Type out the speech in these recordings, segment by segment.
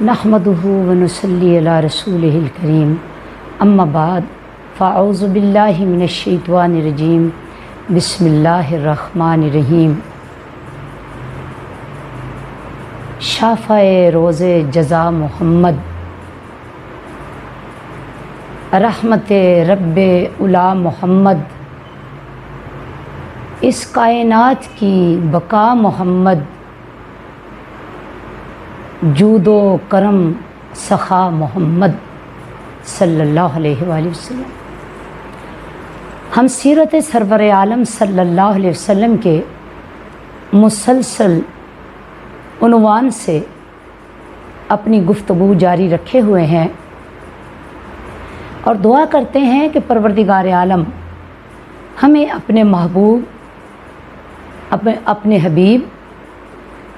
نحمدہ ونصلی علی رسولہ الکریم اما بعد فاعوذ باللہ من الشیطان الرجیم بسم اللہ الرحمن الرحیم۔ شافع روز جزا محمد، رحمت رب الا محمد، اس کائنات کی بقا محمد، جود و کرم سخا محمد صلی اللہ علیہ وآلہ وسلم۔ ہم سیرت سرور عالم صلی اللہ علیہ وسلم کے مسلسل عنوان سے اپنی گفتگو جاری رکھے ہوئے ہیں اور دعا کرتے ہیں کہ پروردگار عالم ہمیں اپنے محبوب، اپنے حبیب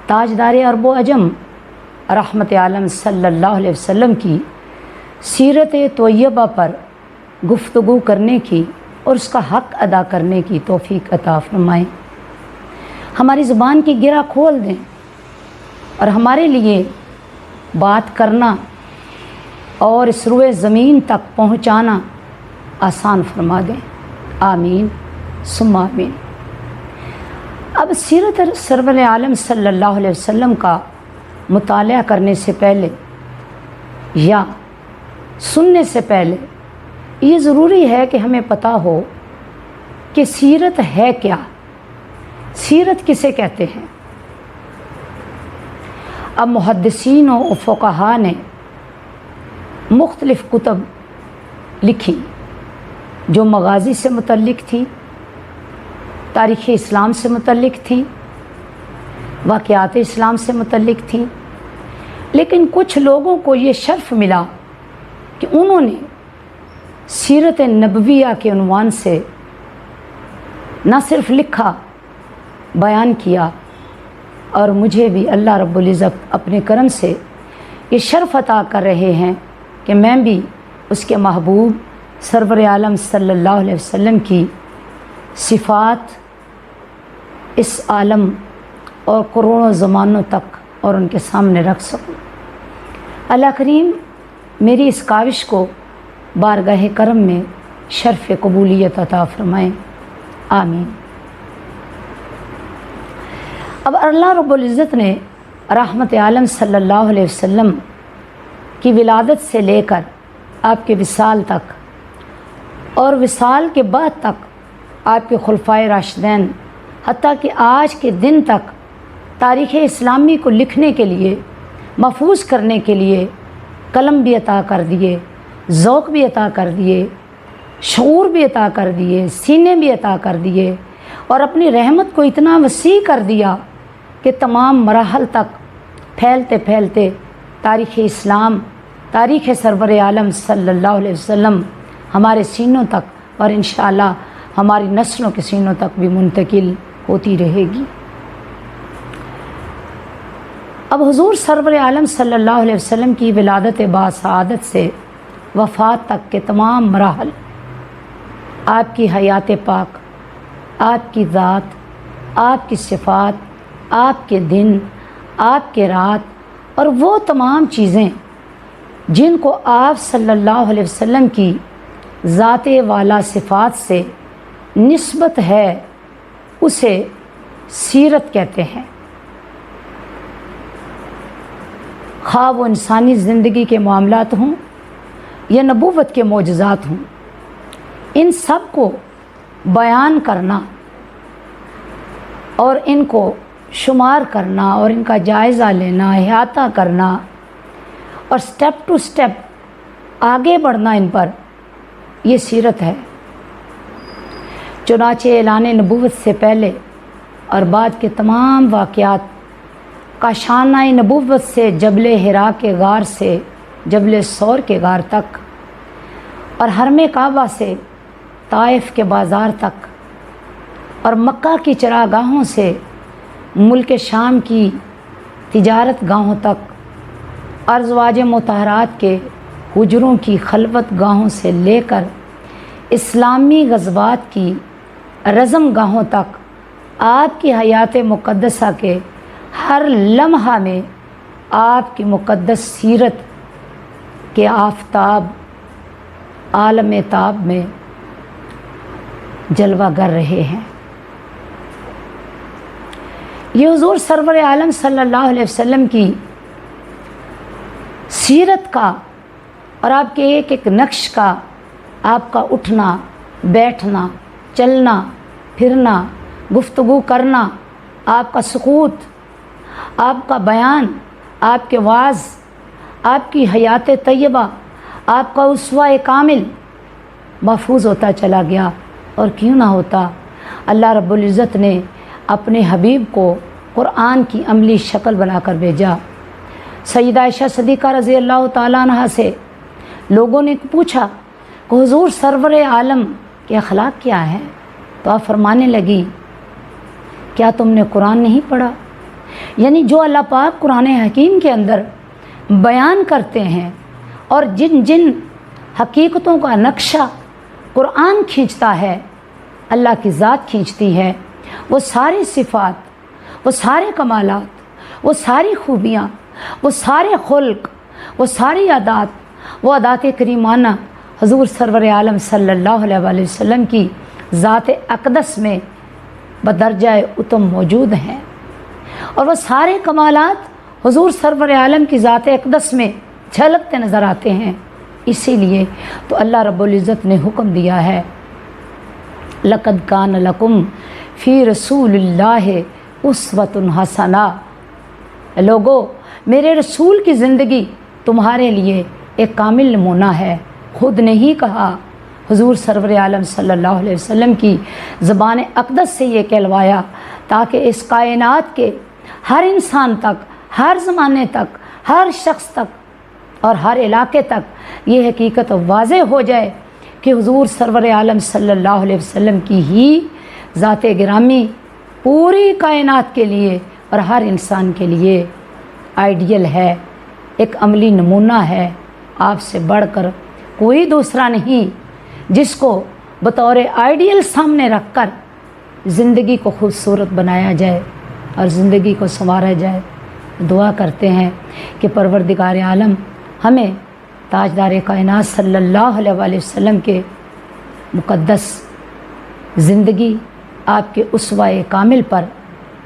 تاجدار عرب و عجم رحمت عالم صلی اللہ علیہ وسلم کی سیرت طیبہ پر گفتگو کرنے کی اور اس کا حق ادا کرنے کی توفیق عطا فرمائیں۔ ہماری زبان کی گرہ کھول دیں اور ہمارے لیے بات کرنا اور اس روئے زمین تک پہنچانا آسان فرما دیں، آمین ثم آمین۔ اب سیرت سرور عالم صلی اللہ علیہ وسلم کا مطالعہ کرنے سے پہلے یا سننے سے پہلے یہ ضروری ہے کہ ہمیں پتہ ہو کہ سیرت ہے کیا، سیرت کسے کہتے ہیں۔ اب محدثین و فقہاء نے مختلف کتب لکھی جو مغازی سے متعلق تھی، تاریخ اسلام سے متعلق تھیں، واقعات اسلام سے متعلق تھیں، لیکن کچھ لوگوں کو یہ شرف ملا کہ انہوں نے سیرت نبویہ کے عنوان سے نہ صرف لکھا، بیان کیا، اور مجھے بھی اللہ رب العزت اپنے کرم سے یہ شرف عطا کر رہے ہیں کہ میں بھی اس کے محبوب سرور عالم صلی اللہ علیہ وسلم کی صفات اس عالم اور کروڑوں زمانوں تک اور ان کے سامنے رکھ سکوں۔ اللہ کریم میری اس کاوش کو بارگاہ کرم میں شرف قبولیت عطا فرمائیں، آمین۔ اب اللہ رب العزت نے رحمت عالم صلی اللہ علیہ وسلم کی ولادت سے لے کر آپ کے وصال تک اور وصال کے بعد تک آپ کے خلفائے راشدین حتیٰ کہ آج کے دن تک تاریخ اسلامی کو لکھنے کے لیے، محفوظ کرنے کے لیے قلم بھی عطا کر دیے، ذوق بھی عطا کر دیے، شعور بھی عطا کر دیے، سینے بھی عطا کر دیے، اور اپنی رحمت کو اتنا وسیع کر دیا کہ تمام مراحل تک پھیلتے پھیلتے تاریخ اسلام، تاریخ سرور عالم صلی اللہ علیہ وسلم ہمارے سینوں تک اور انشاءاللہ ہماری نسلوں کے سینوں تک بھی منتقل ہوتی رہے گی۔ اب حضور سرور عالم صلی اللہ علیہ وسلم کی ولادت باسعادت سے وفات تک کے تمام مراحل، آپ کی حیات پاک، آپ کی ذات، آپ کی صفات، آپ کے دن، آپ کے رات، اور وہ تمام چیزیں جن کو آپ صلی اللہ علیہ وسلم کی ذات والا صفات سے نسبت ہے، اسے سیرت کہتے ہیں۔ خواہ وہ انسانی زندگی کے معاملات ہوں یا نبوت کے معجزات ہوں، ان سب کو بیان کرنا اور ان کو شمار کرنا اور ان کا جائزہ لینا، احاطہ کرنا اور سٹیپ ٹو سٹیپ آگے بڑھنا ان پر، یہ سیرت ہے۔ چنانچہ اعلان نبوت سے پہلے اور بعد کے تمام واقعات، کاشانہ نبوت سے جبل حرا کے غار سے جبل سور کے غار تک، اور حرم کعبہ سے طائف کے بازار تک، اور مکہ کی چراگاہوں سے ملک شام کی تجارت گاہوں تک، ازواج مطہرات کے حجروں کی خلوت گاہوں سے لے کر اسلامی غزوات کی رزم گاہوں تک، آپ کی حیات مقدسہ کے ہر لمحہ میں آپ کی مقدس سیرت کے آفتاب عالم تاب میں جلوہ گر رہے ہیں۔ یہ حضور سرور عالم صلی اللہ علیہ وسلم کی سیرت کا اور آپ کے ایک ایک نقش کا، آپ کا اٹھنا بیٹھنا، چلنا پھرنا، گفتگو کرنا، آپ کا سکوت، آپ کا بیان، آپ کے وعظ، آپ کی حیات طیبہ، آپ کا اسوہ کامل محفوظ ہوتا چلا گیا۔ اور کیوں نہ ہوتا، اللہ رب العزت نے اپنے حبیب کو قرآن کی عملی شکل بنا کر بھیجا۔ سیدہ عائشہ صدیقہ رضی اللہ تعالیٰ عنہ سے لوگوں نے پوچھا کہ حضور سرور عالم کے اخلاق کیا ہیں؟ تو آپ فرمانے لگی، کیا تم نے قرآن نہیں پڑھا؟ یعنی جو اللہ پاک قرآن حکیم کے اندر بیان کرتے ہیں اور جن جن حقیقتوں کا نقشہ قرآن کھینچتا ہے، اللہ کی ذات کھینچتی ہے، وہ ساری صفات، وہ سارے کمالات، وہ ساری خوبیاں، وہ سارے خلق، وہ ساری عادات، وہ عادات کریمانہ حضور سرور عالم صلی اللہ علیہ وآلہ وسلم کی ذات اقدس میں بدرجہ اتم موجود ہیں، اور وہ سارے کمالات حضور سرور عالم کی ذات اقدس میں جھلکتے نظر آتے ہیں۔ اسی لیے تو اللہ رب العزت نے حکم دیا ہے، لَقَدْ كَانَ لَكُمْ فِي رَسُولِ اللَّهِ أُسْوَةٌ حَسَنَةٌ، لوگو میرے رسول کی زندگی تمہارے لیے ایک کامل نمونہ ہے۔ خود نے ہی کہا، حضور سرور عالم صلی اللہ علیہ وسلم کی زبان اقدس سے یہ کہلوایا تاکہ اس کائنات کے ہر انسان تک، ہر زمانے تک، ہر شخص تک اور ہر علاقے تک یہ حقیقت واضح ہو جائے کہ حضور سرور عالم صلی اللہ علیہ وسلم کی ہی ذات گرامی پوری کائنات کے لیے اور ہر انسان کے لیے آئیڈیل ہے، ایک عملی نمونہ ہے۔ آپ سے بڑھ کر کوئی دوسرا نہیں جس کو بطور آئیڈیل سامنے رکھ کر زندگی کو خوبصورت بنایا جائے اور زندگی کو سنوارا جائے۔ دعا کرتے ہیں کہ پروردگار عالم ہمیں تاجدار کائنات صلی اللہ علیہ وآلہ وسلم کے مقدس زندگی، آپ کے اسوہ کامل پر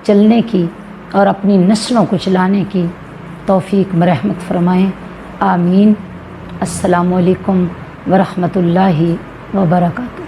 چلنے کی اور اپنی نسلوں کو چلانے کی توفیق مرحمت فرمائیں، آمین۔ السلام علیکم ورحمۃ اللہ وبرکاتہ۔